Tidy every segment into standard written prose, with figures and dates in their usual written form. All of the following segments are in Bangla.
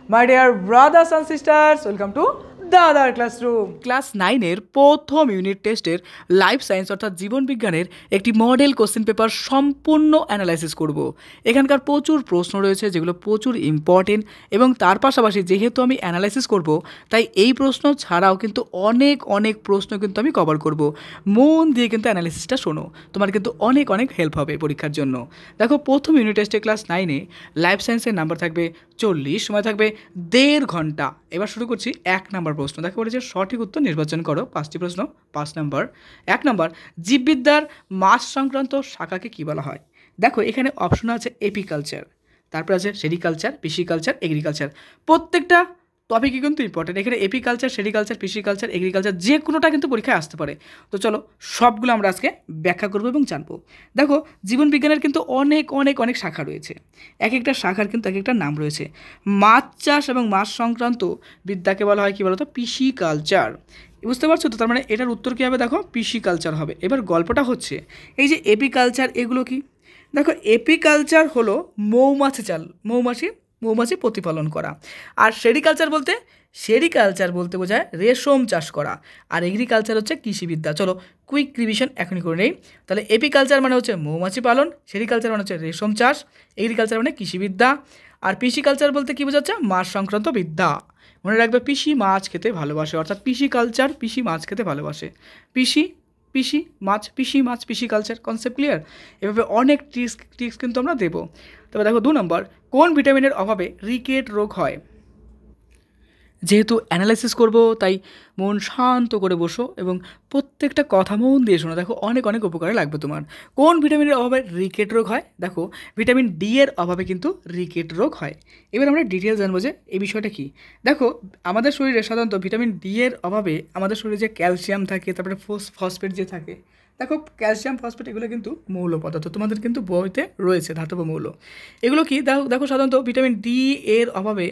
My dear brothers and sisters, welcome to the other classroom. Class 9-এর প্রথম ইউনিট টেস্টের লাইফ সায়েন্স অর্থাৎ জীবন বিজ্ঞানের একটি মডেল কোশ্চেন পেপার সম্পূর্ণ অ্যানালাইসিস করব। এখানকার প্রচুর প্রশ্ন রয়েছে যেগুলো প্রচুর ইম্পর্টেন্ট, এবং তার পাশাপাশি যেহেতু আমি অ্যানালাইসিস করব তাই এই প্রশ্ন ছাড়াও কিন্তু অনেক প্রশ্ন কিন্তু আমি কভার করব। মন দিয়ে কিন্তু অ্যানালাইসিসটা শোনো, তোমার কিন্তু অনেক হেল্প হবে পরীক্ষার জন্য। দেখো, প্রথম ইউনিট টেস্টে ক্লাস 9-এ লাইফ সায়েন্সের নাম্বার থাকবে 40, সময় থাকবে 1.5 ঘন্টা। এবার শুরু করছি 1 নম্বর প্রশ্ন। দেখো বলেছে সঠিক উত্তর নির্বাচন করো। 5টি প্রশ্ন। 5 নম্বর, 1 নম্বর, জীববিদ্যার মাছ সংক্রান্ত শাখাকে কী বলা হয়? দেখো এখানে অপশন আছে এপিকালচার, তারপর আছে সেরিকালচার, পিসিকালচার, এগ্রিকালচার। প্রত্যেকটা টপিকই কিন্তু ইম্পর্টেন্ট। এখানে এপিকালচার, সেরিকালচার, পিসিকালচার, এগ্রিকালচার যে কোনোটা কিন্তু পরীক্ষায় আসতে পারে। তো চলো সবগুলো আমরা আজকে ব্যাখ্যা করবো এবং জানবো। দেখো, জীবন বিজ্ঞানের কিন্তু অনেক শাখা রয়েছে। এক একটা শাখার কিন্তু এক একটা নাম রয়েছে। মাছ চাষ এবং মাছ সংক্রান্ত বিদ্যাকে বলা হয় কী বলো তো? পিসিকালচার। বুঝতে পারছো তো? তার মানে এটার উত্তর কী হবে? দেখো, পিসিকালচার হবে। এবার গল্পটা হচ্ছে এই যে এপিকালচার, এগুলো কি? দেখো, এপিকালচার হলো মৌমাছি প্রতিপালন করা। আর সেরিকালচার বলতে বোঝায় রেশম চাষ করা। আর এগ্রিকালচার হচ্ছে কৃষিবিদ্যা। চলো কুইক রিভিশন এখনই করে নেই। তাহলে এপিকালচার মানে হচ্ছে মৌমাছি পালন, সেরিকালচার মানে হচ্ছে রেশম চাষ, এগ্রিকালচার মানে কৃষিবিদ্যা, আর পিসিকালচার বলতে কী বোঝাচ্ছে? মাছ সংক্রান্ত বিদ্যা। মনে রাখবে, পিসি মাছ খেতে ভালোবাসে, অর্থাৎ পিসিকালচার, পিসি মাছ খেতে ভালোবাসে। পিসি মাছ, পিসিকালচার। Concept clear? এভাবে অনেক ট্রিক্স কিন্তু আমরা দেবো। তবে দেখো 2 নম্বর, কোন ভিটামিনের অভাবে রিকেট রোগ হয়? যেহেতু অ্যানালাইসিস করব তাই মন শান্ত করে বসো এবং প্রত্যেকটা কথা মন দিয়ে শোনো। দেখো অনেক উপকারে লাগবে তোমার। কোন ভিটামিনের অভাবে রিকেট রোগ হয়? দেখো, ভিটামিন ডি এর অভাবে কিন্তু রিকেট রোগ হয়। এবার আমরা ডিটেলস জানবো যে এই বিষয়টা কী। দেখো, আমাদের শরীরে সাধারণত ভিটামিন ডি এর অভাবে আমাদের শরীরে যে ক্যালসিয়াম থাকে, তারপরে ফসফেট যে থাকে, দেখো ক্যালসিয়াম, ফসফেট এগুলো কিন্তু মৌল পদার্থ, তোমাদের কিন্তু বইতে রয়েছে ধাতব মৌল। এগুলো কি? দেখো সাধারণত ভিটামিন ডি এর অভাবে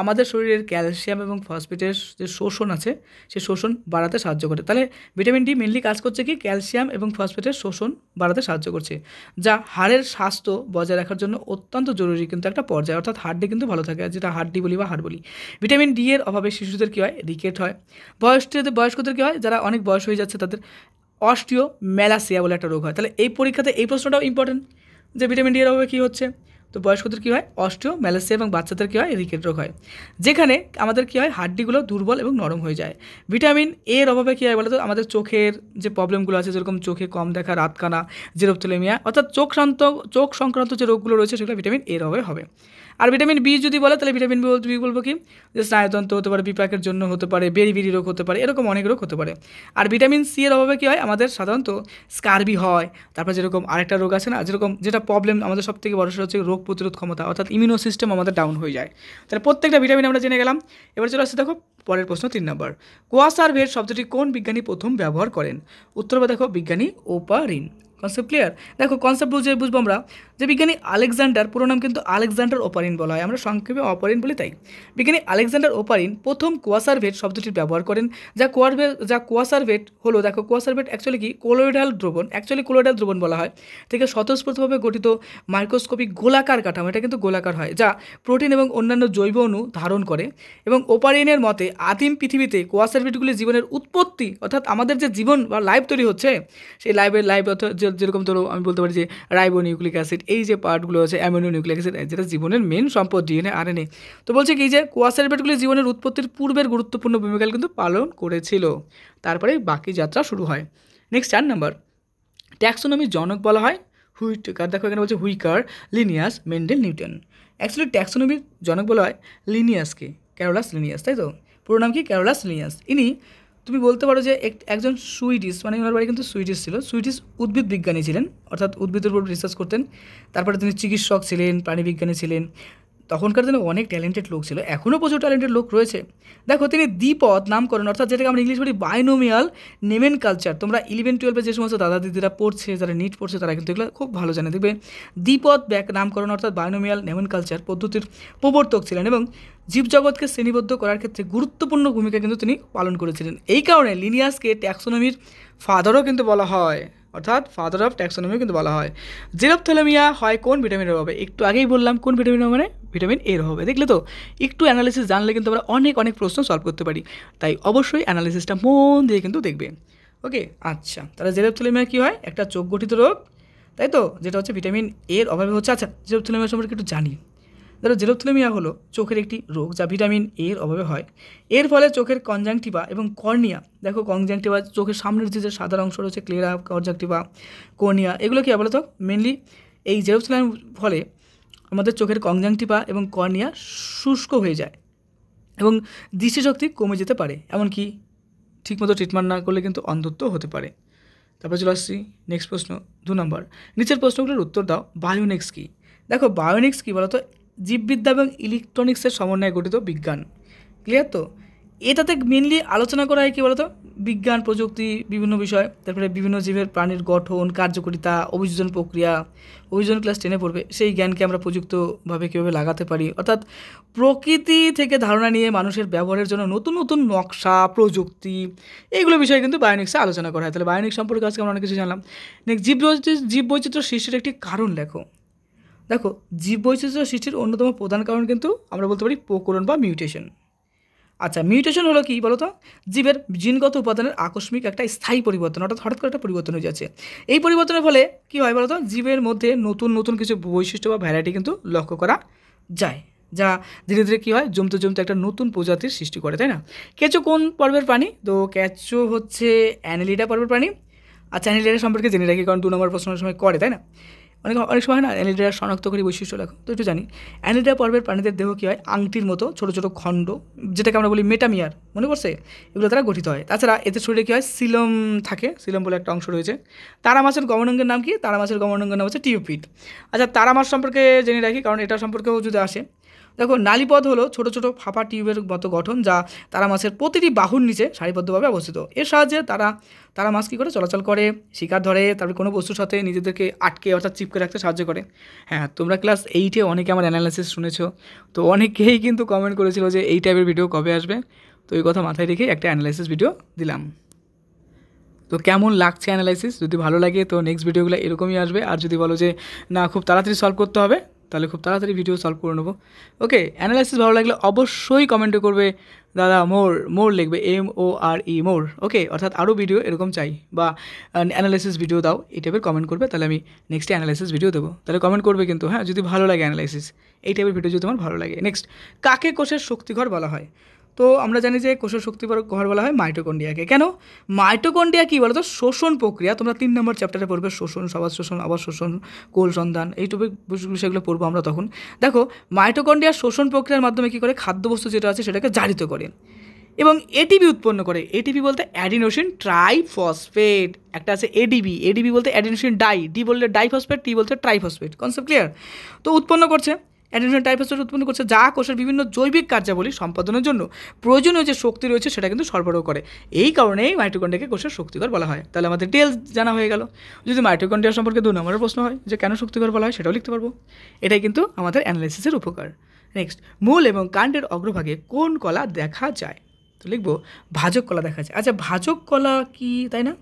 আমাদের শরীরের ক্যালসিয়াম এবং ফসফেটের যে শোষণ আছে সে শোষণ বাড়াতে সাহায্য করে। তাহলে ভিটামিন ডি মেনলি কাজ করছে কি? ক্যালসিয়াম এবং ফসফেটের শোষণ বাড়াতে সাহায্য করছে, যা হাড়ের স্বাস্থ্য বজায় রাখার জন্য অত্যন্ত জরুরি কিন্তু একটা পর্যায়ে, অর্থাৎ হাড়টি কিন্তু ভালো থাকে, যেটা হাড়টি বলি বা হাড় বলি। ভিটামিন ডি এর অভাবে শিশুদের কী হয়? রিকেট হয়। বয়স্কদের কী হয়? যারা অনেক বয়স হয়ে যাচ্ছে তাদের অস্টিওম্যালাসিয়া বলে একটা রোগ হয়। তাহলে এই পরীক্ষাতে এই প্রশ্নটাও ইম্পর্টেন্ট যে ভিটামিন ডি এর অভাবে কী হচ্ছে? তো বয়স্কদের কী হয়? অস্টিওম্যালাসিয়া, এবং বাচ্চাদের কী হয়? রিকেট রোগ হয়, যেখানে আমাদের কী হয়? হাড্ডিগুলো দুর্বল এবং নরম হয়ে যায়। ভিটামিন এর অভাবে কী হয় বলো তো? আমাদের চোখের যে প্রবলেমগুলো আছে, যেরকম চোখে কম দেখা, রাতকানা, জেরপ্থ্যালমিয়া, অর্থাৎ চোখ সংক্রান্ত যে রোগগুলো রয়েছে সেগুলো ভিটামিন এর অভাবে হবে। আর ভিটামিন বি যদি বলে, তাহলে ভিটামিন বি বলবো কি? যে স্নায়ুতন্ত্র হতে পারে, বিপাকের জন্য হতে পারে, বেরি রোগ হতে পারে, এরকম অনেক রোগ হতে পারে। আর ভিটামিন সি এর অভাবে কী হয়? আমাদের সাধারণত স্কারবি হয়। তারপর যেরকম আরেকটা রোগ আছে না, যেটা প্রবলেম আমাদের সবথেকে বড় হচ্ছে রোগ প্রতিরোধ ক্ষমতা, অর্থাৎ ইমিউনো সিস্টেম আমাদের ডাউন হয়ে যায়। তাহলে প্রত্যেকটা ভিটামিন আমরা জেনে গেলাম। এবার চলে আসছে দেখো পরের প্রশ্ন 3 নম্বর, কোয়াসারভেট শব্দটি কোন বিজ্ঞানী প্রথম ব্যবহার করেন? উত্তর হবে দেখো বিজ্ঞানী ওপারিন। Concept clear? দেখো কনসেপ্ট বুঝবো আমরা যে বিজ্ঞানী আলেকজান্ডার, পুরো নাম কিন্তু আলেকজান্ডার ওপারিন বলা হয়, আমরা সংক্ষেপে অপারিন বলি তাই। বিজ্ঞানী আলেকজান্ডার ওপারিন প্রথম কোয়াসারভেট শব্দটি ব্যবহার করেন। যা কোয়াসারভেট হলো, দেখো কোয়াসারভেট অ্যাকচুয়ালি কি? কোলয়েডাল দ্রবণ বলা হয় থেকে স্বতঃস্ফূর্তভাবে গঠিত মাইক্রোস্কোপিক গোলাকার কাঠামো, এটা কিন্তু গোলাকার হয়, যা প্রোটিন এবং অন্যান্য জৈব অণু ধারণ করে। এবং ওপারিনের মতে আদিম পৃথিবীতে কোয়াসারভেটগুলি জীবনের উৎপত্তি, অর্থাৎ আমাদের যে জীবন বা লাইফ তৈরি হচ্ছে সেই লাইফ অর্থাৎ যেরকম ধরো আমি বলতে পারি যে রাইবোনিউক্লিক অ্যাসিড, এই যে পার্টগুলো আছে অ্যামিনো নিউক্লিক অ্যাসিড, যেটা জীবনের মেন সম্পদ, ডিএনএ, আরএনএ। তো বলছে কি যে কোয়াসারভেটগুলি জীবনের উৎপত্তির পূর্বের গুরুত্বপূর্ণ ভূমিকা কিন্তু পালন করেছিল। তারপরে বাকি যাত্রা শুরু হয়। নেক্সট 4 নম্বর, ট্যাক্সোনমির জনক বলা হয় হুইটেকার। দেখো এখানে বলছে হুইকার, লিনিয়াস, মেন্ডেল, নিউটন। অ্যাকচুয়ালি ট্যাক্সোনমির জনক বলা হয় লিনিয়াসকে, ক্যারোলাস লিনিয়াস, তাই তো? পুরো নাম কি? Carolus Linnaeus. ইনি তুমি বলতে পারো যে একজন সুইডিশ, মানে ওনার বাড়ি কিন্তু সুইডিশ ছিল, সুইডিশ উদ্ভিদ বিজ্ঞানী ছিলেন, অর্থাৎ উদ্ভিদের উপর রিসার্চ করতেন। তারপরে তিনি চিকিৎসক ছিলেন, প্রাণীবিজ্ঞানী ছিলেন। তখনকার দিনে অনেক ট্যালেন্টেড লোক ছিল, এখনও প্রচুর ট্যালেন্টেড লোক রয়েছে। দেখো তিনি দ্বিপদ নামকরণ, অর্থাৎ যেটাকে আমরা ইংলিশ বলি বাইনোমিয়াল নেমেনকালচার, তোমরা 11-12 যে সমস্ত দাদা দিদিরা পড়ছে, যারা নিট পড়ছে, তারা কিন্তু এগুলো খুব ভালো জানে। দেখবে দ্বিপদ নামকরণ অর্থাৎ বাইনোমিয়াল নেমেনকালচার পদ্ধতির প্রবর্তক ছিলেন, এবং জীবজগৎকে শ্রেণীবদ্ধ করার ক্ষেত্রে গুরুত্বপূর্ণ ভূমিকা কিন্তু তিনি পালন করেছিলেন। এই কারণে লিনিয়াসকে ট্যাক্সোনমির ফাদারও কিন্তু বলা হয়, অর্থাৎ ফাদার অফ ট্যাক্সোনমিও কিন্তু বলা হয়। জেরপ্থ্যালমিয়া হয় কোন ভিটামিনের অভাবে? একটু আগেই বললাম কোন ভিটামিনের মানে ভিটামিন এর অভাবে। দেখলে তো, একটু অ্যানালিসিস জানলে কিন্তু আমরা অনেক প্রশ্ন সলভ করতে পারি, তাই অবশ্যই অ্যানালিসিসটা মন দিয়ে কিন্তু দেখবে। ওকে, আচ্ছা, তাহলে জেরপ্থ্যালমিয়া কী হয়? একটা চোখ গঠিত রোগ, তাই তো, যেটা হচ্ছে ভিটামিন এর অভাবে হচ্ছে। আচ্ছা, জেরপ্থ্যালমিয়া সম্পর্কে একটু জানি। ধরো জেরপ্থ্যালমিয়া হলো চোখের একটি রোগ যা ভিটামিন এর অভাবে হয়। এর ফলে চোখের কনজাংটিভা এবং কর্নিয়া, দেখো কনজাংটিভা চোখের সামনের যে সাদা অংশ রয়েছে ক্লেরা, কনজাংটিভা, কর্নিয়া, এগুলো কি বলো তো মেনলি এই জেরপ্থ্যালমিয়ার ফলে আমাদের চোখের কনজাংটিভা এবং কর্নিয়া শুষ্ক হয়ে যায় এবং দৃষ্টিশক্তি কমে যেতে পারে, এমনকি ঠিকমতো ট্রিটমেন্ট না করলে কিন্তু অন্ধত্ব হতে পারে। তারপরে চলে আসছি নেক্সট প্রশ্ন 2 নম্বর। নিচের প্রশ্নগুলোর উত্তর দাও। বায়োনিক্স কী? দেখো বায়োনিক্স কী বলো তো? জীববিদ্যা এবং ইলেকট্রনিক্সের সমন্বয়ে গঠিত বিজ্ঞান। ক্লিয়ার তো? এটাতে মেনলি আলোচনা করা হয় কী বলো তো? বিজ্ঞান, প্রযুক্তি, বিভিন্ন বিষয়, তারপরে বিভিন্ন জীবের প্রাণীর গঠন, কার্যকারিতা, অভিযোজন প্রক্রিয়া। অভিযোজন ক্লাস 10-এ পড়বে। সেই জ্ঞানকে আমরা প্রযুক্তভাবে কীভাবে লাগাতে পারি, অর্থাৎ প্রকৃতি থেকে ধারণা নিয়ে মানুষের ব্যবহারের জন্য নতুন নতুন নকশা, প্রযুক্তি, এইগুলো বিষয়ে কিন্তু বায়োনিক্সে আলোচনা করা হয়। তাহলে বায়োনিক্স সম্পর্কে আজকে আমরা অনেক কিছু জানলাম। নেক্সট, জীববৈচিত্র্য সৃষ্টির একটি কারণ লেখো। দেখো, জীববৈচিত্র্য সৃষ্টির অন্যতম প্রধান কারণ কিন্তু আমরা বলতে পারি প্রকরণ বা মিউটেশন। আচ্ছা, মিউটেশন হলো কি বলো তো? জীবের জিনগত উপাদানের আকস্মিক একটা স্থায়ী পরিবর্তন, অর্থাৎ হঠাৎ করে একটা পরিবর্তন হয়ে যাচ্ছে। এই পরিবর্তনের ফলে কী হয় বলো তো? জীবের মধ্যে নতুন নতুন কিছু বৈশিষ্ট্য বা ভ্যারাইটি কিন্তু লক্ষ্য করা যায়, যা ধীরে ধীরে কী হয়, জমতে জমতে একটা নতুন প্রজাতির সৃষ্টি করে, তাই না? কেঁচো কোন পর্বের প্রাণী? তো কেঁচো হচ্ছে অ্যানেলিডা পর্বের প্রাণী। আচ্ছা, অ্যানেলিডা সম্পর্কে জেনে রাখি, কারণ 2 নম্বর প্রশ্নের সময় করে, তাই না? অনেক সময় হয় না, অ্যানেলিডার শনাক্তকারী বৈশিষ্ট্য লেখো, তো একটু জানি। অ্যানেলিডা পর্বের প্রাণীদের দেহ কী হয়? আংটির মতো ছোটো ছোটো খণ্ড, যেটাকে আমরা বলি মেটামিয়ার, মনে পড়ছে? এগুলো দ্বারা গঠিত হয়। তাছাড়া এতে শরীরে কী হয়? সিলম থাকে, সিলম বলে একটা অংশ রয়েছে। তারা মাছের গমনাঙ্গের নাম কি? তারা মাছের গমনাঙ্গের নাম হচ্ছে টিউপিড। আচ্ছা, তারা মাছ সম্পর্কে জেনে রাখি, কারণ এটা সম্পর্কেও যদি আসে। দেখো, নালীপথ হলো ছোটো ছোটো ফাঁপা টিউবের মতো গঠন, যা তারা মাছের প্রতিটি বাহুর নিচে সারিবদ্ধভাবে অবস্থিত। এর সাহায্যে তারা মাছ কী করে? চলাচল করে, শিকার ধরে, তারপরে কোনো বস্তুর সাথে নিজেদেরকে আটকে অর্থাৎ চিপকে রাখতে সাহায্য করে। হ্যাঁ, তোমরা ক্লাস 8-এ অনেকে আমার অ্যানালাইসিস শুনেছো, তো অনেকেই কিন্তু কমেন্ট করেছিল যে এই টাইপের ভিডিও কবে আসবে। তো এই কথা মাথায় রেখে একটা অ্যানালাইসিস ভিডিও দিলাম। তো কেমন লাগছে অ্যানালাইসিস? যদি ভালো লাগে তো নেক্সট ভিডিওগুলো এরকমই আসবে, আর যদি বলো যে না খুব তাড়াতাড়ি সলভ করতে হবে, তাহলে খুব তাড়াতাড়ি ভিডিও সলভ করে নেবো। ওকে, অ্যানালাইসিস ভালো লাগলে অবশ্যই কমেন্টে করবে দাদা মোর লিখবে, MORE মোর। ওকে, অর্থাৎ আরও ভিডিও এরকম চাই বা অ্যানালাইসিস ভিডিও দাও, এই টাইপের কমেন্ট করবে, তাহলে আমি নেক্সটে অ্যানালাইসিস ভিডিও দেবো। তাহলে কমেন্ট করবে কিন্তু, হ্যাঁ, যদি ভালো লাগে অ্যানালাইসিস, এই টাইপের ভিডিও যদি তোমার ভালো লাগে। নেক্সট, কাকে কোষের শক্তিঘর বলা হয়? তো আমরা জানি যে কোষের শক্তিঘর বলা হয় মাইটোকন্ড্রিয়াকে। কেন? মাইটোকন্ড্রিয়া কী বলো তো? শোষণ প্রক্রিয়া। তোমরা 3 নম্বর চ্যাপ্টারে পড়বে শোষণ, সবাদ শোষণ, আবার শোষণ, কোল সন্ধান, এই টপিক সেগুলো পড়বো আমরা তখন। দেখো, মাইটোকন্ড্রিয়া শোষণ প্রক্রিয়ার মাধ্যমে কী করে? খাদ্যবস্তু যেটা আছে সেটাকে জারিত করে এবং এটিপি উৎপন্ন করে। এটিপি বলতে অ্যাডিনোসিন ট্রাইফসফেট, একটা আছে এডিবি বলতে অ্যাডিনোসিন ডি বলতে ডাইফসফেট, টি বলতে ট্রাইফসফেট। Concept clear? তো উৎপন্ন করছে, অ্যাডিনোসিন ট্রাইফসফেট উৎপন্ন করছে, যা কোষের বিভিন্ন জৈবিক কার্যাবলী সম্পাদনের জন্য প্রয়োজনীয় যে শক্তি রয়েছে সেটা কিন্তু সরবরাহ করে। এই কারণেই মাইটোকন্ড্রিয়াকে কোষের শক্তিঘর বলা হয়। তাহলে আমাদের ডিটেলস জানা হয়ে গেল। যদি মাইটোকন্ড্রিয়া সম্পর্কে 2 নম্বরের প্রশ্ন হয় যে কেন শক্তিঘর বলা হয়, সেটাও লিখতে পারবো। এটাই কিন্তু আমাদের অ্যানালাইসিসের উপকার। নেক্সট, মূল এবং কাণ্ডের অগ্রভাগে কোন কলা দেখা যায়? তো লিখবো ভাজক কলা দেখা যায়। আচ্ছা, ভাজক কলা কি, তাই না?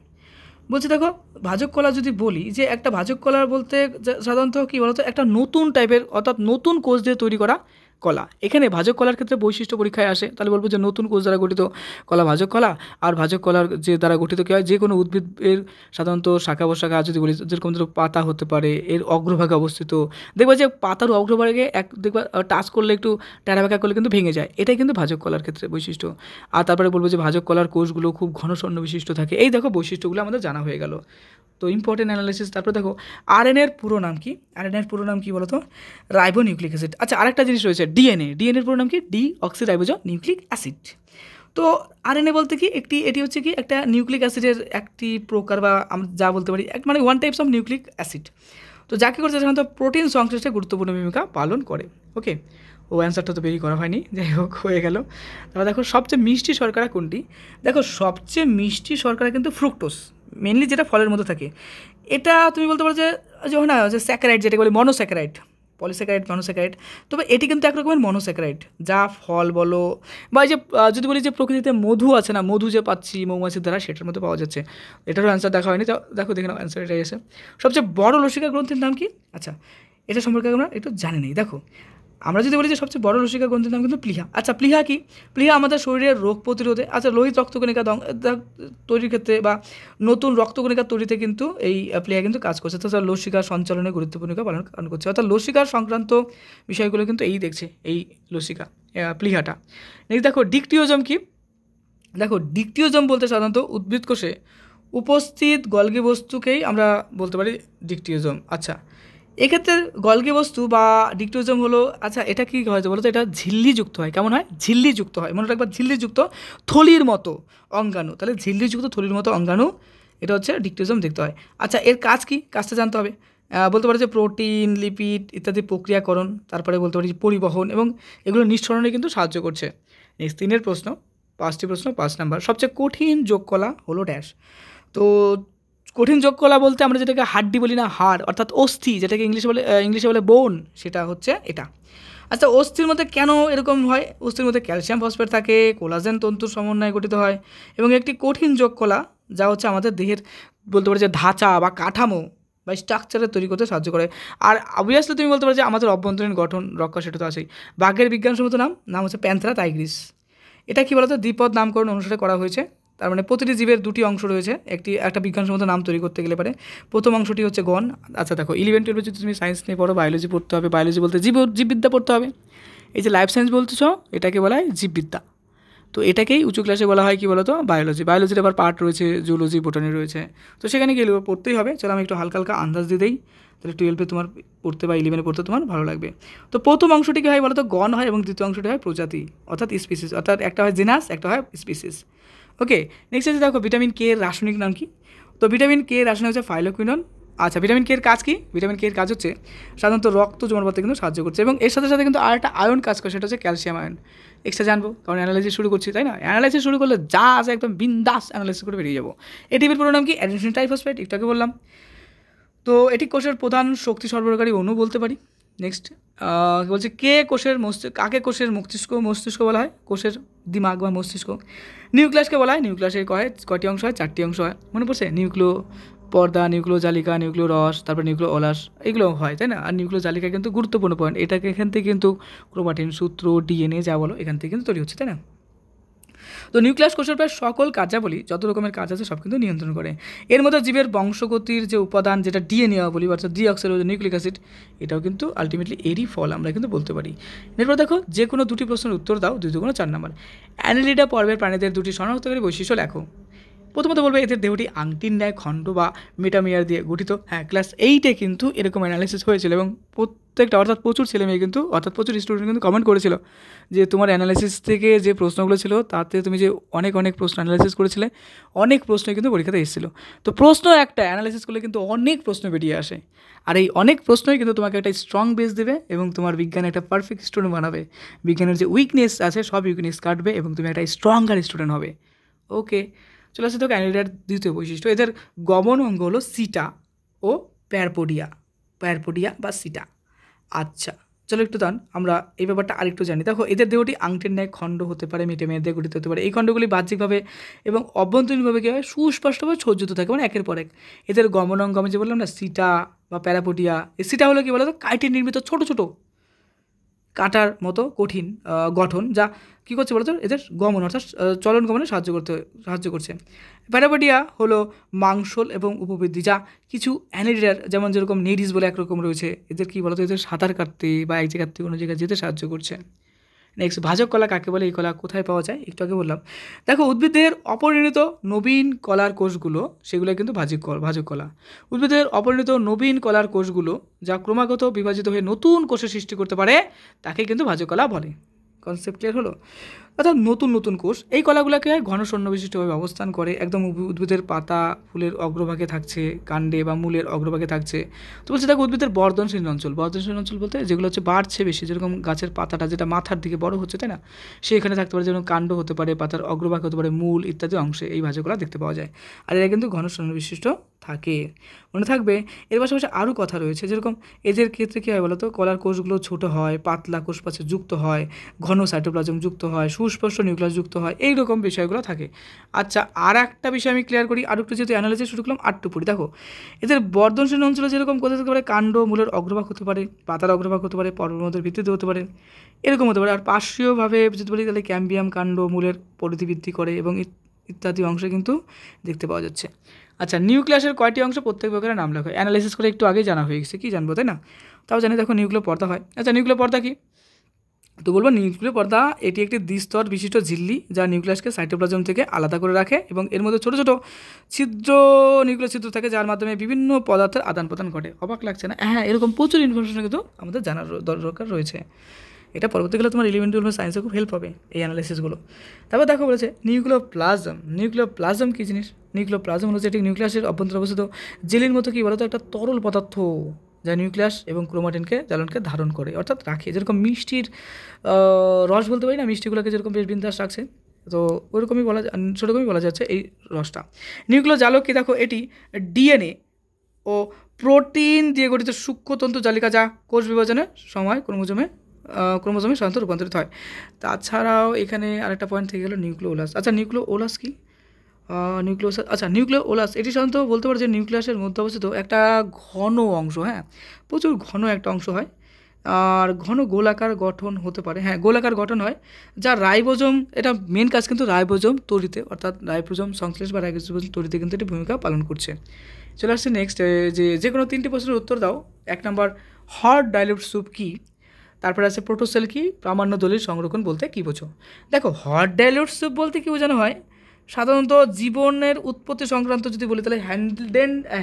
বলছি দেখো, ভাজক কলা যদি বলি যে একটা ভাজক কলা বলতে সাধারণত কী বলতো? একটা নতুন টাইপের, অর্থাৎ নতুন কোষ দিয়ে তৈরি করা কলা। এখানে ভাজক কলার ক্ষেত্রে বৈশিষ্ট্য পরীক্ষায় আসে, তাহলে বলবো যে নতুন কোষ দ্বারা গঠিত কলা ভাজক কলা। আর ভাজক কলার যে দ্বারা গঠিত কী হয়? যে কোনো উদ্ভিদের সাধারণত শাখা প্রশাখা যদি বলি, যেরকম ধরো পাতা হতে পারে, এর অগ্রভাগে অবস্থিত। দেখবা যে পাতার অগ্রভাগে দেখবা টাচ করলে একটু ট্যাড়া ব্যাকা করলে কিন্তু ভেঙে যায়, এটাই কিন্তু ভাজক কলার ক্ষেত্রে বৈশিষ্ট্য। আর তারপরে বলবো যে ভাজক কলার কোষগুলো খুব ঘনস্বর্ণ বিশিষ্ট থাকে। এই দেখো বৈশিষ্ট্যগুলো আমাদের জানা হয়ে গেল। তো ইম্পর্টেন্ট অ্যানালাইসিস। তারপরে দেখো, আরএনএর পুরো নাম কি? আরএনএর পুরো নাম কি বলো তো? Ribonucleic acid. আচ্ছা, আরেকটা জিনিস রয়েছে ডিএনএর পুরো নাম কি? Deoxyribonucleic acid. তো আরএনএ বলতে কি এটি হচ্ছে কি একটা নিউক্লিক অ্যাসিডের একটি প্রকার, বা আমরা যা বলতে পারি মানে one types of nucleic acid. তো যাকে করছে সাধারণত প্রোটিন সংশ্লেষে গুরুত্বপূর্ণ ভূমিকা পালন করে। ওকে, অ্যান্সারটা তো বেরিয়ে করা হয়নি, যাই হোক হয়ে গেল। তারপর দেখো, সবচেয়ে মিষ্টি শর্করা কোনটি? দেখো, সবচেয়ে মিষ্টি শর্করা কিন্তু ফ্রুক্টোজ, মেনলি যেটা ফলের মধ্যে থাকে। এটা তুমি বলতে পারো যে না, যে স্যাকারাইড, যেটা বলি মনোস্যাকারাইড, পলিস্যাকারাইড, মনোস্যাকারাইড। তবে এটি কিন্তু এক রকমের মনোস্যাকারাইড, যা ফল বলো বা এই যে যদি বলি যে প্রকৃতিতে মধু আছে না, মধু যে পাচ্ছি মৌমাছির দ্বারা, সেটার মধ্যে পাওয়া যাচ্ছে। এটারও অ্যান্সার দেখা হয়নি, তো দেখে নাও অ্যান্সার এটাই আছে। সবচেয়ে বড় লসিকা গ্রন্থির নাম কি? আচ্ছা, এটা সম্পর্কে আমরা একটু জানি নেই। দেখো, আমরা যদি বলি যে সবচেয়ে বড় লসিকা গ্রন্থির নাম কিন্তু প্লীহা। আচ্ছা, প্লীহা কি? প্লীহা আমাদের শরীরের রোগ প্রতিরোধে, আচ্ছা লোহিত রক্তকণিকা তৈরির ক্ষেত্রে বা নতুন রক্তকণিকা তৈরিতে কিন্তু এই প্লীহা কিন্তু কাজ করছে। তাছাড়া লসিকা সঞ্চালনে গুরুত্বপূর্ণ ভূমিকা পালন করছে। অর্থাৎ লসিকার সংক্রান্ত বিষয়গুলো কিন্তু এই দেখছে এই লসিকা, প্লীহাটা। নেক্সট দেখো ডিকটিওজম কি? দেখো, ডিকটিওজম বলতে সাধারণত উদ্ভিদ কোষে উপস্থিত গলগি বস্তুকেই আমরা বলতে পারি ডিকটিওজম। আচ্ছা, এক্ষেত্রে গলগি বস্তু বা ডিকটিওজম হলো, আচ্ছা এটা কী হয় বলো তো, এটা ঝিল্লিযুক্ত হয়। কেমন হয়? ঝিল্লিযুক্ত হয়। মনে রাখবা, ঝিল্লিযুক্ত থলির মতো অঙ্গাণু। তাহলে ঝিল্লিযুক্ত থলির মতো অঙ্গাণু, এটা হচ্ছে ডিকটিওজম দেখতে হয়। আচ্ছা, এর কাজ কি? কাজটা জানতে হবে। বলতে পারি যে প্রোটিন, লিপিড ইত্যাদি প্রক্রিয়াকরণ, তারপরে বলতে পারি পরিবহন এবং এগুলো নিঃসরণে কিন্তু সাহায্য করছে। নেক্সট 3 প্রশ্ন, 5টি প্রশ্ন, 5 নাম্বার। সবচেয়ে কঠিন যোগকলা হলো ড্যাশ। তো কঠিন যোগকলা বলতে আমরা যেটাকে হাড্ডি বলি না, হাড়, অর্থাৎ অস্থি, যেটাকে ইংলিশে বলে বোন, সেটা হচ্ছে এটা। আচ্ছা, অস্থির মধ্যে কেন এরকম হয়? অস্থির মধ্যে ক্যালসিয়াম ফসফেট থাকে, কোলাজেন তন্তুর সমন্বয়ে গঠিত হয় এবং একটি কঠিন যোগকলা যা হচ্ছে আমাদের দেহের বলতে পারি যে ধাঁচা বা কাঠামো বা স্ট্রাকচারে তৈরি করতে সাহায্য করে। আর অবভিয়াসলি তুমি বলতে পারো যে আমাদের অভ্যন্তরীণ গঠন রক্ষা, সেটা তো আছেই। বাঘের বিজ্ঞানসম্মত নাম হচ্ছে প্যান্থেরা টাইগ্রিস। এটা কী বলতো, দ্বিপদ নামকরণ অনুসারে করা হয়েছে। তার মানে প্রতিটি জীবের 2টি অংশ রয়েছে, একটা বিজ্ঞানসম্মত নাম তৈরি করতে গেলে পারে। প্রথম অংশটি হচ্ছে গণ। আচ্ছা দেখো, 11-12 যদি তুমি সায়েন্স নিয়ে পড়ো, বায়োলজি পড়তে হবে। বায়োলজি বলতে জীববিদ্যা পড়তে হবে। এই যে লাইফ সায়েন্স বলতেছ, এটাকে বলা হয় জীববিদ্যা। তো এটাকেই উঁচু ক্লাসে বলা হয় কি বলো তো, বায়োলজি। বায়োলজির আবার পার্ট রয়েছে, জুলজি, বোটানি রয়েছে। তো সেখানে গেলে পড়তেই হবে। চলো আমি একটু হালকা হালকা আন্দাজ দিয়ে দিই, তাহলে 12-এ তোমার পড়তে বা 11-এ পড়তে তোমার ভালো লাগবে। তো প্রথম অংশটি কী হয় বলো তো, গণ হয় এবং দ্বিতীয় অংশটি হয় প্রজাতি, অর্থাৎ স্পিসিস। অর্থাৎ একটা হয় জেনাস, একটা হয় স্পিসিস। ওকে, নেক্সট আছে দেখো ভিটামিন কে এর রাসায়নিক নাম কি? তো ভিটামিন কে এর রাসায়নিক হচ্ছে ফাইলোকুইনন। আচ্ছা, ভিটামিন কে এর কাজ কি? ভিটামিন কে এর কাজ হচ্ছে সাধারণত রক্ত জমাট বাঁধতে কিন্তু সাহায্য করছে এবং এর সাথে সাথে কিন্তু আর একটা আয়ন কাজ করে, সেটা হচ্ছে ক্যালসিয়াম আয়ন। এক্সট্রা জানবো, কারণ অ্যানালাইসিস শুরু করছি, তাই না? অ্যানালাইসিস শুরু করলে যা আছে একদম বিন্দাস অ্যানালাইসিস করে বেরিয়ে যাবো। এটিপির পুরো নাম কি? অ্যাডিনোসিন ট্রাইফসফেট, একটু আগে বললাম। তো এটি কোষের প্রধান শক্তি সরবরাহকারী অণু বলতে পারি। নেক্সট বলছে কাকে কোষের মস্তিষ্ক বলা হয়? কোষের দিমাগ বা মস্তিষ্ক। নিউক্লিয়াসকে বলা হয়, নিউক্লিয়াসের কয়টি অংশ হয়? 4টি অংশ হয়। মনে পড়ছে? নিউক্লিয় পর্দা, নিউক্লিয় জালিকা, নিউক্লিয় রস, তারপর নিউক্লিয় ওলাস, এগুলো হয়, তাই না? আর নিউক্লিয় জালিকা কিন্তু গুরুত্বপূর্ণ পয়েন্ট, এটাকে এখান থেকে কিন্তু ক্রোমাটিন, সূত্র, ডিএনএ যা বলো এখান থেকে কিন্তু তৈরি হচ্ছে, তাই না? তো নিউক্লিয়াস কোষের প্রায় সকল কার্যাবলী, যত রকমের কাজ আছে সব কিন্তু নিয়ন্ত্রণ করে। এর মধ্যে জীবের বংশগতির যে উপাদান, যেটা ডিএনএ বলি, অর্থাৎ ডিঅক্সিরিবোনিউক্লিক অ্যাসিড, এটাও কিন্তু আলটিমেটলি এরই ফল আমরা কিন্তু বলতে পারি। এরপর দেখো, যে কোনো 2টি প্রশ্নের উত্তর দাও, 2 × 4 নাম্বার। অ্যানেলিডা পর্বের প্রাণীদের 2টি শনাক্তকারী বৈশিষ্ট্য লেখো। প্রথমত বলবে এদের দেহটি আংটির ন্যায় খণ্ড বা মেটামিয়ার দিয়ে গঠিত। হ্যাঁ, ক্লাস 8-এ কিন্তু এরকম অ্যানালাইসিস হয়েছিল এবং প্রত্যেকটা, অর্থাৎ প্রচুর ছেলেমেয়ে কিন্তু, অর্থাৎ প্রচুর স্টুডেন্ট কিন্তু কমেন্ট করেছিল যে তোমার অ্যানালাইসিস থেকে যে প্রশ্নগুলো ছিল তাতে তুমি যে অনেক প্রশ্ন অ্যানালাইসিস করেছিলে, অনেক প্রশ্ন কিন্তু পরীক্ষাতে এসেছিলো। তো প্রশ্ন একটা অ্যানালাইসিস করলে কিন্তু অনেক প্রশ্ন বেরিয়ে আসে, আর এই অনেক প্রশ্নই কিন্তু তোমাকে একটা স্ট্রং বেস দেবে এবং তোমার বিজ্ঞানে একটা পারফেক্ট স্টুডেন্ট বানাবে। বিজ্ঞানের যে উইকনেস আছে সব উইকনেস কাটবে এবং তুমি একটা স্ট্রঙ্গার স্টুডেন্ট হবে। ওকে, চলে আসছে তো অ্যানেলিডার দ্বিতীয় বৈশিষ্ট্য। এদের গমন অঙ্গ হলো সিটা ও প্যারপোডিয়া বা সিটা। আচ্ছা, চলো একটু আমরা এই ব্যাপারটা আরেকটু জানি। দেখো, এদের দেহটি আংটির ন্যায় খণ্ড হতে পারে, মেটামিয়ার দিয়ে গঠিত হতে পারে। এই খণ্ডগুলি বাহ্যিকভাবে এবং অভ্যন্তরীণভাবে কী হয়, সুস্পষ্টভাবে সজ্জিত থাকে, মানে একের পর এক। এদের গমন অঙ্গ আমি যে বললাম না, সিটা বা প্যারাপোডিয়া, এই সিটা হলো কি বলো তো, কাইটিন নির্মিত ছোট ছোট কাঁটার মতো কঠিন গঠন, যা কী করছে বলতো, এদের গমন অর্থাৎ চলন গমনে সাহায্য করছে। প্যারাপোডিয়া হলো মাংসল এবং উপবৃদ্ধি, যা কিছু অ্যানেলিডার, যেরকম নেডিস বলে একরকম রয়েছে, এদের কী বলতো, এদের সাঁতার কাটতে বা এক জায়গার থেকে অন্য জায়গায় যেতে সাহায্য করছে। নেক্সট, ভাজক কলা কাকে বলে? এই কলা কোথায় পাওয়া যায়? একটু আগে বললাম। দেখো, উদ্ভিদের অপরিণত নবীন কলার কোষগুলো, সেগুলো কিন্তু ভাজক কলা। উদ্ভিদের অপরিণত নবীন কলার কোষগুলো যা ক্রমাগত বিভাজিত হয়ে নতুন কোষের সৃষ্টি করতে পারে, তাকে কিন্তু ভাজক কলা বলে। কনসেপ্ট ক্লিয়ার হলো? অর্থাৎ নতুন নতুন কোষ। এই কলাগুলোকে ঘন সন্নিবিষ্টভাবে অবস্থান করে, একদম উদ্ভিদের পাতা ফুলের অগ্রভাগে থাকছে, কাণ্ডে বা মূলের অগ্রভাগে থাকছে। তো বলছে দেখো উদ্ভিদের বর্ধনশীল অঞ্চল, বর্ধনশীল অঞ্চল বলতে যেগুলো হচ্ছে বাড়ছে বেশি, যেরকম গাছের পাতাটা যেটা মাথার দিকে বড় হচ্ছে, তাই না, সেখানে থাকতে পারে, যেমন কাণ্ড হতে পারে, পাতার অগ্রভাগ হতে পারে, মূল ইত্যাদি অংশে এই ভাঁজগুলো দেখতে পাওয়া যায়। আর এরা কিন্তু ঘন সন্নিবিষ্ট থাকে, মনে থাকবে। এর পাশাপাশি আরও কথা রয়েছে, যেরকম এদের ক্ষেত্রে কী হয় বলো তো, কলার কোষগুলো ছোট হয়, পাতলা কোষপ্রাচী যুক্ত হয়, ঘন সাইটোপ্লাজম যুক্ত হয়, সুস্পষ্ট নিউক্লিয়াস যুক্ত হয়, এই রকম বিষয়গুলো থাকে। আচ্ছা, আর একটা বিষয় আমি ক্লিয়ার করি, আর একটু যেহেতু অ্যানালাইসিস শুরু করলাম, আটটু পড়ি। দেখো এদের বর্ধনশীল অঞ্চলে যেরকম কোথায় থাকতে পারে, কাণ্ড মূলের অগ্রভাগ হতে পারে, পাতার অগ্রভাগ হতে পারে, পর্বতের ভিত্তিতে হতে পারে, এরকম হতে পারে। আর পার্শ্বীয়ভাবে যদি বলি তাহলে ক্যাম্বিয়াম কাণ্ড মূলের পরিধি বৃদ্ধি করে এবং ইত্যাদি অংশে কিন্তু দেখতে পাওয়া যাচ্ছে। আচ্ছা, নিউক্লিয়াসের কয়টি অংশ, প্রত্যেক প্রকারের নাম লেখা হয়। অ্যানালাইসিস করে একটু আগেই জানা হয়ে গেছে, কী জানবো, তাই না? তাও জানি দেখো নিউক্লিয় পর্দা হয়। আচ্ছা, নিউক্লিয় পর্দা কী? তো বলবো নিউক্লিয় পর্দা এটি একটি দ্বিস্তর বিশিষ্ট ঝিল্লি যা নিউক্লিয়াসকে সাইটোপ্লাজম থেকে আলাদা করে রাখে এবং এর মধ্যে ছোটো ছোটো ছিদ্র, নিউক্লিয়াস ছিদ্র থাকে, যার মাধ্যমে বিভিন্ন পদার্থের আদান প্রদান ঘটে। অবাক লাগছে না? হ্যাঁ, এরকম প্রচুর ইনফরমেশন কিন্তু আমাদের জানার দরকার রয়েছে। এটা পরবর্তীকালে তোমার ইলেভেন্থ টুয়েলভ সায়েন্সে খুব হেল্প হবে এই অ্যানালাইসিসগুলো। তারপর দেখো বলেছে নিউক্লিওপ্লাজম। নিউক্লিওপ্লাজম কী জিনিস? নিউক্লিওপ্লাজম হলো যেটি নিউক্লিয়াসের অভ্যন্তরে অবস্থিত জেলির মতো কী বলতো একটা তরল পদার্থ, যা নিউক্লিয়াস এবং ক্রোমাটিনকে জ্বালনকে ধারণ করে, অর্থাৎ রাখে। যেরকম মিষ্টির রস বলতে পারি না, মিষ্টিগুলোকে যেরকম বেশ বিন্দাস রাখছে, তো ওইরকমই সেরকমই বলা যাচ্ছে এই রসটা। নিউক্লিয় জালক কি? দেখো এটি ডিএনএ ও প্রোটিন দিয়ে গঠিত সূক্ষ্মতন্তু জালিকা, যা কোষ বিভাজনের সময় ক্রোমোজোমে সাধারণত রূপান্তরিত হয়। তাছাড়াও এখানে আরেকটা পয়েন্ট থেকে গেল নিউক্লিওলাস। আচ্ছা, নিউক্লিওলাস কি? নিউক্লিওলাস এটি সাধারণত বলতে পারে যে নিউক্লিয়াসের মধ্যে অবস্থিত একটা ঘন অংশ, হ্যাঁ, প্রচুর ঘন একটা অংশ হয়, আর ঘন গোলাকার গঠন হতে পারে, হ্যাঁ গোলাকার গঠন হয়, যা রাইবোজোম, এটা মেন কাজ কিন্তু রাইবোজোম তৈরিতে, অর্থাৎ রাইবোজোম সংশ্লেষ বা রাইবোজোম তৈরিতে কিন্তু এটি ভূমিকা পালন করছে। চলে আসছে নেক্সট, যে কোনো 3টি প্রশ্নের উত্তর দাও। 1 নম্বর, হট ডাইলিউট স্যুপ কী? তারপরে আছে প্রোটোসেল কি? প্রামাণ্য দলিল সংরক্ষণ বলতে কী বোঝো? দেখো হট ডাইলিউট স্যুপ বলতে কী বোঝানো হয়, সাধারণত জীবনের উৎপত্তি সংক্রান্ত যদি বলি তাহলে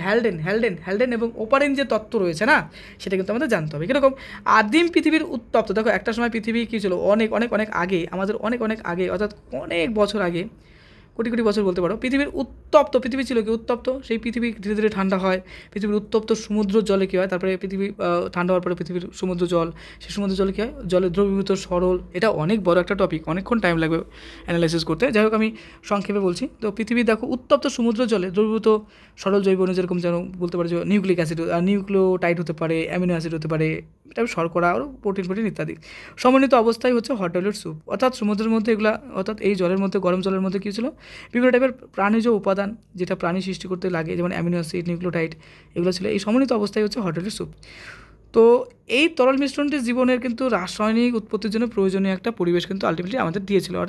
হ্যালডেন এবং ওপারেন যে তত্ত্ব রয়েছে না, সেটা কিন্তু আমাদের জানতে হবে। কীরকম? আদিম পৃথিবীর উত্তপ্ত, দেখো একটা সময় পৃথিবী কী ছিল, অনেক অনেক অনেক আগে, আমাদের অনেক অনেক আগে, অর্থাৎ অনেক বছর আগে, কোটি কোটি বছর বলতে পারো, পৃথিবীর উত্তপ্ত, পৃথিবী ছিল কি উত্তপ্ত, সেই পৃথিবী ধীরে ধীরে ঠান্ডা হয়, পৃথিবীর উত্তপ্ত সমুদ্র জলে কী হয়, তারপরে পৃথিবী ঠান্ডা হওয়ার পরে পৃথিবীর সমুদ্র জল, সেই সমুদ্র জলে কী হয়, জলে দ্রবীভূত সরল। এটা অনেক বড় একটা টপিক, অনেকক্ষণ টাইম লাগবে অ্যানালাইসিস করতে, যাই হোক আমি সংক্ষেপে বলছি। তো পৃথিবী দেখো উত্তপ্ত সমুদ্র জলে দ্রবীভূত সরল জৈব অণু, যেরকম যেন বলতে পারে যে নিউক্লিক অ্যাসিড, নিউক্লিওটাইড হতে পারে, অ্যামিনো অ্যাসিড হতে পারে, এটা শর্করা আরও প্রোটিন ইত্যাদি সমন্বিত অবস্থায় হচ্ছে হট ডাইলিউট স্যুপ। অর্থাৎ সমুদ্রের মধ্যে এগুলা, অর্থাৎ এই জলের মধ্যে, গরম জলের মধ্যে কী ছিল, বিভিন্ন টাইপের প্রাণীজ উপাদান যেটা প্রাণী সৃষ্টি করতে লাগে, যেমন অ্যামিনো অ্যাসিড, নিউক্লিওটাইড, এগুলো ছিল। এই সমন্বিত অবস্থায় হচ্ছে হট ডাইলিউট স্যুপ। তো এই তরল মিশ্রণটি জীবনের কিন্তু রাসায়নিক উৎপত্তির জন্য প্রয়োজনীয় একটা পরিবেশ কিন্তু আলটিমেটলি আমাদের দিয়েছিল। আর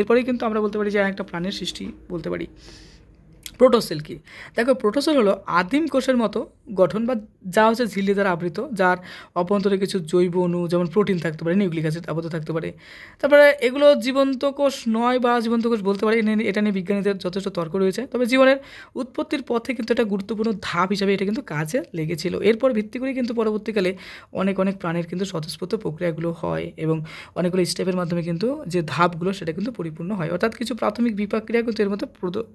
এরপরেই কিন্তু আমরা বলতে পারি যে একটা প্রাণের সৃষ্টি বলতে পারি। প্রোটোসেল কি? দেখো প্রোটোসেল হলো আদিম কোষের মতো গঠন, বা যা হচ্ছে ঝিল্লি দ্বারা আবৃত, যার অভ্যন্তরে কিছু জৈব অণু যেমন প্রোটিন থাকতে পারে, নিউক্লিক অ্যাসিড আবদ্ধ থাকতে পারে। তারপরে এগুলো জীবন্ত কোষ নয় বা জীবন্ত কোষ বলতে পারে, এটা নিয়ে বিজ্ঞানীদের যথেষ্ট তর্ক রয়েছে। তবে জীবনের উৎপত্তির পথে কিন্তু একটা গুরুত্বপূর্ণ ধাপ হিসাবে এটা কিন্তু কাজে লেগেছিল। এরপর ভিত্তি করে কিন্তু পরবর্তীকালে অনেক অনেক প্রাণীর কিন্তু স্বতঃস্ফূর্ত প্রক্রিয়াগুলো হয় এবং অনেকগুলো স্টেপের মাধ্যমে কিন্তু যে ধাপগুলো সেটা কিন্তু পরিপূর্ণ হয়। অর্থাৎ কিছু প্রাথমিক বিপাক্রিয়া কিন্তু এর মধ্যে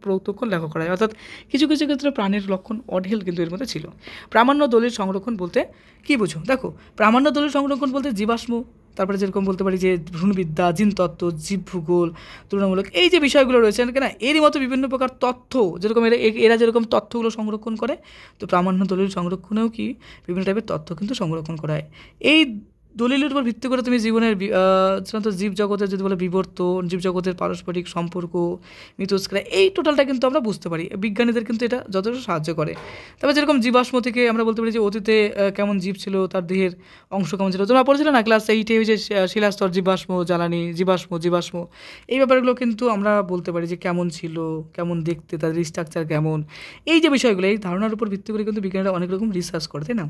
প্রত্যক্ষ লেখা করা হয়। অর্থাৎ কিছু কিছু ক্ষেত্রে প্রাণীর লক্ষণ অঢেল কিন্তু এর মধ্যে ছিল। প্রামাণ্য দলিল সংরক্ষণ বলতে কী বুঝো? দেখো প্রামাণ্য দলিল সংরক্ষণ বলতে জীবাশ্ম, তারপরে যেরকম বলতে পারি যে ভ্রূণবিদ্যা, জিনতত্ত্ব, জীবভূগোল, তুলনামূলক এই যে বিষয়গুলো রয়েছে না, এরই মতো বিভিন্ন প্রকার তথ্য, যেরকম এরা যেরকম তথ্যগুলো সংরক্ষণ করে, তো প্রামাণ্য দলিল সংরক্ষণেও কি বিভিন্ন টাইপের তথ্য কিন্তু সংরক্ষণ করা হয়। এই দলিলের উপর ভিত্তি করে তুমি জীবনের সাধারণত জীবজগতের যদি বলে বিবর্তন, জীবজগতের পারস্পরিক সম্পর্ক, মিথস্ক্রিয়া, এই টোটালটা কিন্তু আমরা বুঝতে পারি। বিজ্ঞানীদের কিন্তু এটা যথেষ্ট সাহায্য করে। তবে যেরকম জীবাশ্ম থেকে আমরা বলতে পারি যে অতীতে কেমন জীব ছিল, তার দেহের অংশ কেমন ছিল। তোমরা পড়েছিলে না ক্লাস 8-এ যে শিলাস্তর, জীবাশ্ম, জ্বালানি, জীবাশ্ম, এই ব্যাপারগুলো কিন্তু আমরা বলতে পারি যে কেমন ছিল, কেমন দেখতে, তাদের স্ট্রাকচার কেমন, এই যে বিষয়গুলো, এই ধারণার উপর ভিত্তি করে কিন্তু বিজ্ঞানীরা অনেক রকম রিসার্চ করে, তাই না?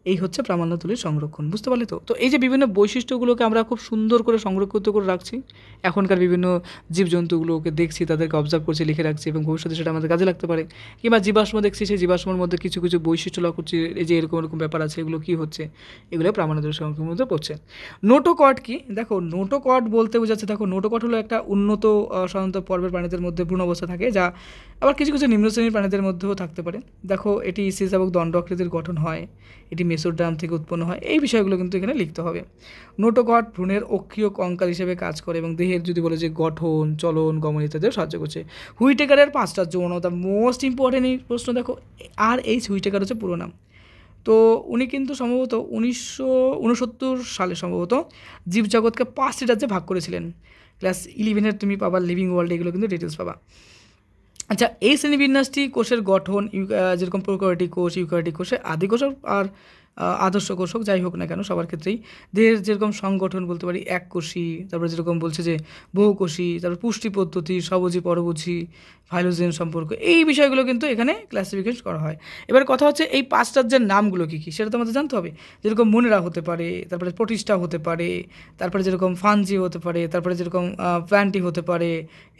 এই হচ্ছে প্রামাণ্যতুলির সংরক্ষণ। বুঝতে পারলে তো? তো এই যে বিভিন্ন বৈশিষ্ট্যগুলোকে আমরা খুব সুন্দর করে সংরক্ষিত করে রাখছি, এখনকার বিভিন্ন জীবজন্তুগুলোকে দেখছি, তাদেরকে অবজার্ভ করছি, লিখে রাখছি এবং ভবিষ্যতে সেটা আমাদের কাজে লাগতে পারে। কিংবা জীবাশ্ম দেখছি, সেই জীবাশ্মের মধ্যে কিছু কিছু বৈশিষ্ট্য লক্ষ্য করছি, এই যে এরকম এরকম ব্যাপার আছে, এগুলো কী হচ্ছে, এগুলো প্রামাণ্যতুলির সংরক্ষণের মধ্যে পড়ছে। নোটোকর্ড কি? দেখো নোটোকর্ড বলতে বোঝাচ্ছে, দেখো নোটোকর্ড হলো একটা উন্নত সাধারণত পর্বের প্রাণীদের মধ্যে ভ্রূণ অবস্থা থাকে, যা আবার কিছু কিছু নিম্ন শ্রেণীর প্রাণীদের মধ্যেও থাকতে পারে। দেখো এটি সিজাবক দণ্ড আকৃতির গঠন হয়, এটি মেসোডার্ম থেকে উৎপন্ন হয়, এই বিষয়গুলো কিন্তু এখানে লিখতে হবে। নোটোকর্ড ভ্রূণের অক্ষীয় কঙ্কাল হিসেবে কাজ করে এবং দেহের যদি বলে যে গঠন, চলন, গমন ইত্যাদিও সাহায্য করছে। হুইটেকারের 5টা যৌন, দ্য মোস্ট ইম্পর্টেন্ট এই প্রশ্ন দেখো, আর এইচ হুইটেকার হচ্ছে পুরো নাম। তো উনি কিন্তু সম্ভবত 1969 সালে সম্ভবত জীবজগৎকে 5টি রাজ্যে ভাগ করেছিলেন। ক্লাস 11-এর তুমি পাবা লিভিং ওয়ার্ল্ড, এগুলো কিন্তু ডিটেলস পাবা। আচ্ছা, এই শ্রেণীবিন্যাসটি কোষের গঠন যেরকম প্রোক্যারিওটিক কোষ, ইউক্যারিওটিক কোষে আদি কোষ আর আদর্শ কোষ হোক, যাই হোক না কেন, সবার ক্ষেত্রেই দেহের যেরকম সংগঠন বলতে পারি এককোষী, তারপরে যেরকম বলছে যে বহুকোষী, তারপর পুষ্টি পদ্ধতি, স্বভোজী পরভোজী, ফাইলোজেন সম্পর্ক, এই বিষয়গুলো কিন্তু এখানে ক্লাসিফিকেশন করা হয়। এবার কথা হচ্ছে এই 5 রাজ্যের নামগুলো কী কী সেটা তো আমাদের জানতে হবে। যেরকম মনেরা হতে পারে, তারপরে প্রতিষ্ঠা হতে পারে, তারপরে যেরকম ফানজি হতে পারে, তারপরে যেরকম প্ল্যান্টি হতে পারে,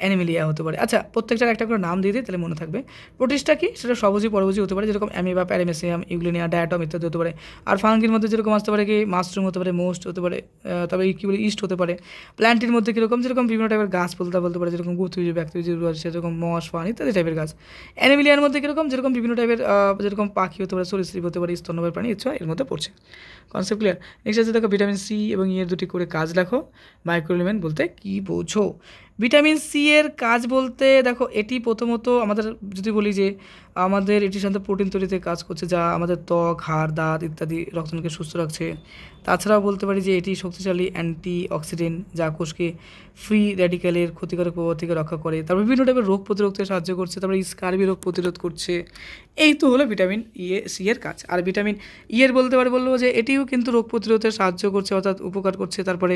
অ্যানিমেলিয়া হতে পারে। আচ্ছা, প্রত্যেকটার একটা করে নাম দিয়ে দিই, তাহলে মনে থাকবে। প্রতিষ্ঠা কি? সেটা স্বভোজী পরভোজী হতে পারে, যেরকম অ্যামিবা, প্যারামেসিয়াম, ইউগ্লিনিয়া, ডায়াটম ইত্যাদি হতে পারে। আর ফাঙ্গির মধ্যে যেরকম আসতে পারে কি মাশরুম হতে পারে, মোস্ট হতে পারে, তারপরে কী বলে ইস্ট হতে পারে। প্ল্যান্টের মধ্যে কীরকম, যেরকম বিভিন্ন টাইপের গাছ বলতে পারে, যেরকম গুরুত্বজীবী, ব্যক্তিজীবী, সেরকম মশ, ফান ইত্যাদি টাইপের গাছ। অ্যানিমেলিয়ার মধ্যে কীরকম, যেরকম বিভিন্ন টাইপের যেরকম পাখি হতে পারে, সরীসৃপ হতে পারে, স্তন্যপায়ী প্রাণী, এছাড়া এর মধ্যে পড়ছে। Concept clear? নেক্সট আছে দেখো ভিটামিন সি এবং ই এর দুটি করে কাজ লেখো। মাইক্রো এলিমেন্ট বলতে কী বোঝো? ভিটামিন সি এর কাজ বলতে দেখো এটি প্রথমত আমাদের যদি বলি যে আমাদের এটির সাথে প্রোটিন তৈরিতে কাজ করছে, যা আমাদের ত্বক, হাড়, দাঁত ইত্যাদি রক্তনালীকে সুস্থ রাখছে। তাছাড়াও বলতে পারি যে এটি শক্তিশালী অ্যান্টি অক্সিডেন্ট, যা কোষকে ফ্রি র্যাডিক্যালের ক্ষতিকারক প্রভাব থেকে রক্ষা করে। তারপর বিভিন্ন টাইপের রোগ প্রতিরোধে সাহায্য করছে, তারপরে স্কারবি রোগ প্রতিরোধ করছে। এই তো হলো ভিটামিন সি এর কাজ। আর ভিটামিন এর বলবো যে এটিও কিন্তু রোগ প্রতিরোধে সাহায্য করছে, অর্থাৎ উপকার করছে। তারপরে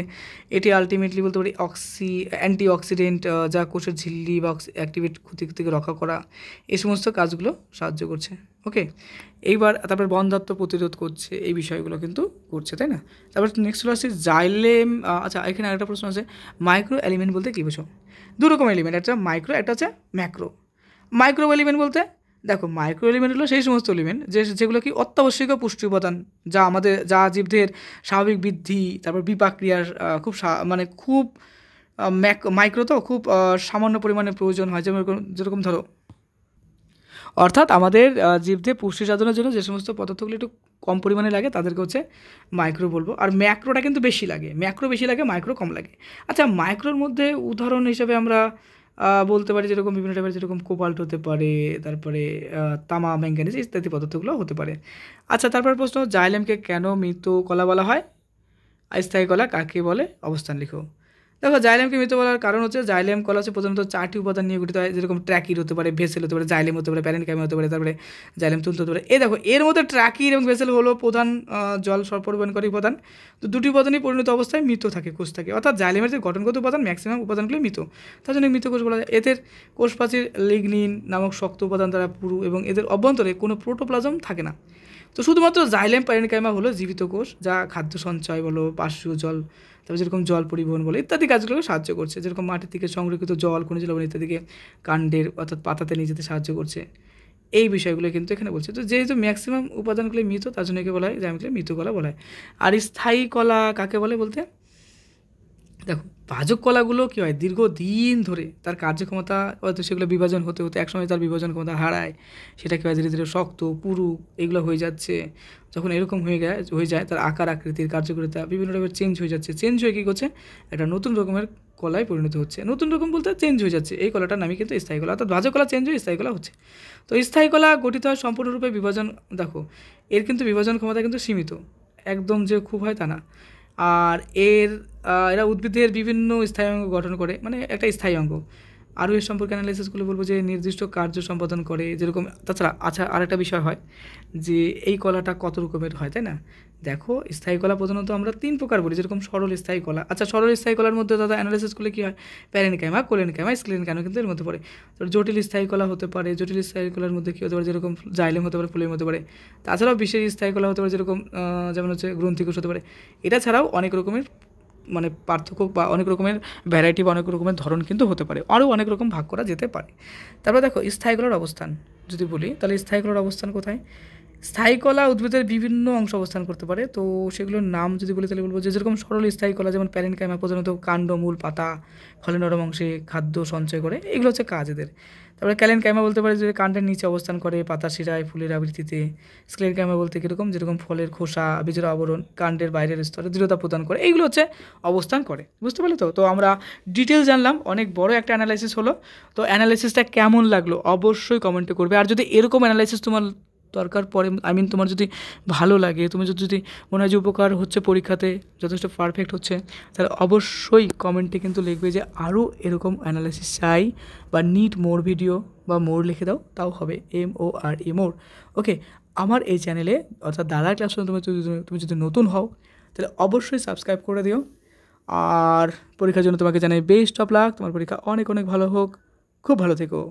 এটি আলটিমেটলি বলতে পারি অ্যান্টি অক্সিডেন্ট, যা কোষের ঝিল্লি বা অ্যাক্টিভেট ক্ষতি থেকে রক্ষা করা, এই সমস্ত কাজগুলো সাহায্য করছে। ওকে, এইবার তারপরে বন্ধ্যাত্ব প্রতিরোধ করছে, এই বিষয়গুলো কিন্তু করছে, তাই না? তারপর নেক্সট হলো আসছে জাইলেম। আচ্ছা, এখানে আরেকটা প্রশ্ন আছে, মাইক্রো এলিমেন্ট বলতে কী বোঝো? দু রকম এলিমেন্ট, একটা মাইক্রো, একটা হচ্ছে ম্যাক্রো। মাইক্রো এলিমেন্ট বলতে দেখো মাইক্রো এলিমেন্ট হলো সেই সমস্ত এলিমেন্ট যেগুলো কি অত্যাবশ্যকীয় পুষ্টি উপাদান, যা জীবদের স্বাভাবিক বৃদ্ধি, তারপর বিপাক ক্রিয়ার মানে খুব মাইক্রো তো খুব সামান্য পরিমাণে প্রয়োজন হয়। যেরকম ধরো, অর্থাৎ আমাদের জীবদের পুষ্টি সাধনের জন্য যে সমস্ত পদার্থগুলো একটু কম পরিমাণে লাগে তাদেরকে হচ্ছে মাইক্রো বলবো। আর ম্যাক্রোটা কিন্তু বেশি লাগে, মাইক্রো কম লাগে। আচ্ছা, মাইক্রোর মধ্যে উদাহরণ হিসেবে আমরা বলতে পারি যেরকম বিভিন্ন টাইপের, যেরকম কোবাল্ট হতে পারে, তারপরে তামা, ম্যাঙ্গানিজ ইত্যাদি পদার্থগুলো হতে পারে। আচ্ছা, তারপর প্রশ্ন, জাইলেমকে কেন মৃত কলা বলা হয়? স্থায়ী কলা কাকে বলে? অবস্থান লিখো। দেখো জাইলেমকে মৃত বলার কারণ হচ্ছে জাইলেম কলা হচ্ছে প্রধানত 4টি উপাদান নিয়ে গঠিত হয়, যেরকম ট্র্যাকির হতে পারে, ভেসেল হতে পারে, জাইলেম হতে পারে, প্যারেনকাইম হতে পারে, তারপরে জাইলেম তন্তু হতে পারে। দেখো এর মধ্যে ট্র্যাকির এবং ভেসেল হলো প্রধান জল পরিবহনকারী উপাদান। তো দুটি উপাদানই পরিণত অবস্থায় মৃত থাকে, কোষ থাকে, অর্থাৎ জাইলেমের যে গঠনগত উপাদান ম্যাক্সিমাম উপাদানগুলি মৃত, তার জন্য মৃত কোষ বলা যায়। এদের কোষপ্রাচীর লিগনিন নামক শক্ত উপাদান দ্বারা পুরু এবং এদের অভ্যন্তরে কোনো প্রোটোপ্লাজম থাকে না। তো শুধুমাত্র জাইলেম প্যারেনকাইমা হলো জীবিত কোষ, যা খাদ্য সঞ্চয় বলো, পার্শ্বীয় জল, তারপর যেরকম জল পরিবহন বলে ইত্যাদি কাজগুলোকে সাহায্য করছে, যেরকম মাটির থেকে সংরক্ষিত জল, খনিজ লবণ ইত্যাদিকে কাণ্ডের অর্থাৎ পাতাতে নিয়ে যেতে সাহায্য করছে। এই বিষয়গুলো কিন্তু এখানে বলছে। তো যেহেতু ম্যাক্সিমাম উপাদানগুলি মৃত, তার জন্য একে বলা হয় জাইলেমকে মৃত কলা বলা হয়। আর স্থায়ী কলা কাকে বলে বলতে দেখো পাচক কলাগুলো কী হয়, দীর্ঘদিন ধরে তার কার্যক্ষমতা হয়তো সেগুলো বিভাজন হতে হতে একসময় তার বিভাজন ক্ষমতা হারায়, সেটা কী হয় ধীরে ধীরে শক্ত, পুরু এগুলো হয়ে যাচ্ছে। যখন এরকম হয়ে যায় তার আকার আকৃতির কার্যকারিতা বিভিন্ন রকমের চেঞ্জ হয়ে যাচ্ছে, চেঞ্জ হয়ে কী করছে একটা নতুন রকমের কলায় পরিণত হচ্ছে। নতুন রকম বলতে চেঞ্জ হয়ে যাচ্ছে, এই কলাটার নামই কিন্তু স্থায়ী কলা, অর্থাৎ ভাজক কলা চেঞ্জ হয়ে স্থায়ী কলা হচ্ছে। তো স্থায়ী কলা গঠিত হয় সম্পূর্ণরূপে বিভাজন, দেখো এর কিন্তু বিভাজন ক্ষমতা কিন্তু সীমিত, একদম যে খুব হয় তা না। আর এরা উদ্ভিদের বিভিন্ন স্থায়ী অঙ্গ গঠন করে, মানে একটা স্থায়ী অঙ্গ আরও এর সম্পর্কে অ্যানালাইসিসগুলো বলবো যে নির্দিষ্ট কার্য সম্পাদন করে, যেরকম তাছাড়া আচ্ছা আরেকটা বিষয় হয় যে এই কলাটা কত রকমের হয়, তাই না? দেখো স্থায়ী কলা প্রধানত আমরা 3 প্রকার বলি, যেরকম সরল স্থায়ী কলা। আচ্ছা সরল স্থায়ী কলার মধ্যে দাদা অ্যানালাইসিস করলে কী হয়, প্যারেনকাইমা, কোলেনকাইমা, স্ক্লেরেনকাইমা কিন্তু এর মধ্যে পড়ে। তো জটিল স্থায়ী কলা হতে পারে, জটিল স্থায়ী কলার মধ্যে কী হতে পারে, যেরকম জাইলেম হতে পারে, ফ্লোয়েম হতে পারে। তাছাড়াও বিশেষ স্থায়ী কলা হতে পারে, যেরকম যেমন হচ্ছে গ্রন্থিকোষ হতে পারে। এটা ছাড়াও অনেক রকমের মানে পার্থক্য বা অনেক রকমের ভ্যারাইটি বা অনেক রকমের ধরন কিন্তু হতে পারে, আরও অনেক রকম ভাগ করা যেতে পারে। তারপর দেখো স্থায়ী কলার অবস্থান যদি বলি, তাহলে স্থায়ী কলার অবস্থান কোথায়? স্থায়ী কলা উদ্ভিদের বিভিন্ন অংশ অবস্থান করতে পারে। তো সেগুলোর নাম যদি বলি তাহলে বলবো যে যেরকম সরল স্থায়ী কলা, যেমন প্যারেনকাইমা প্রধানত কাণ্ড, মূল, পাতা, ফলের নরম অংশে খাদ্য সঞ্চয় করে, এগুলো হচ্ছে কাজ এদের। তারপরে ক্যালেনকাইমা বলতে পারে যে কাণ্ডের নিচে অবস্থান করে, পাতার শিরায়, ফুলের আবৃত্তিতে। স্ক্লেরকাইমা বলতে কীরকম, যেরকম ফলের খোসা, বীজের আবরণ, কাণ্ডের বাইরের স্তরে দৃঢ়তা প্রদান করে, এইগুলো হচ্ছে অবস্থান করে। বুঝতে পারলে তো? তো আমরা ডিটেল জানলাম, অনেক বড় একটা অ্যানালাইসিস হলো। তো অ্যানালাইসিসটা কেমন লাগলো অবশ্যই কমেন্টে করবে। আর যদি এরকম অ্যানালাইসিস তোমার দরকার পড়ে, তোমার যদি ভালো লাগে, তুমি যদি মনে হয় যে উপকার হচ্ছে, পরীক্ষাতে যথেষ্ট পারফেক্ট হচ্ছে, তাহলে অবশ্যই কমেন্টে কিন্তু লিখবে যে আরও এরকম অ্যানালাইসিস চাই, বা নিড মোর ভিডিও, বা মোর লিখে দাও, তাও হবে, MORE মোর। ওকে, আমার এই চ্যানেলে অর্থাৎ দাদার ক্লাসরুমে তুমি যদি নতুন হও তাহলে অবশ্যই সাবস্ক্রাইব করে দিও। আর পরীক্ষার জন্য তোমাকে জানাই বেস্ট অফ লাক, তোমার পরীক্ষা অনেক অনেক ভালো হোক, খুব ভালো থেকো।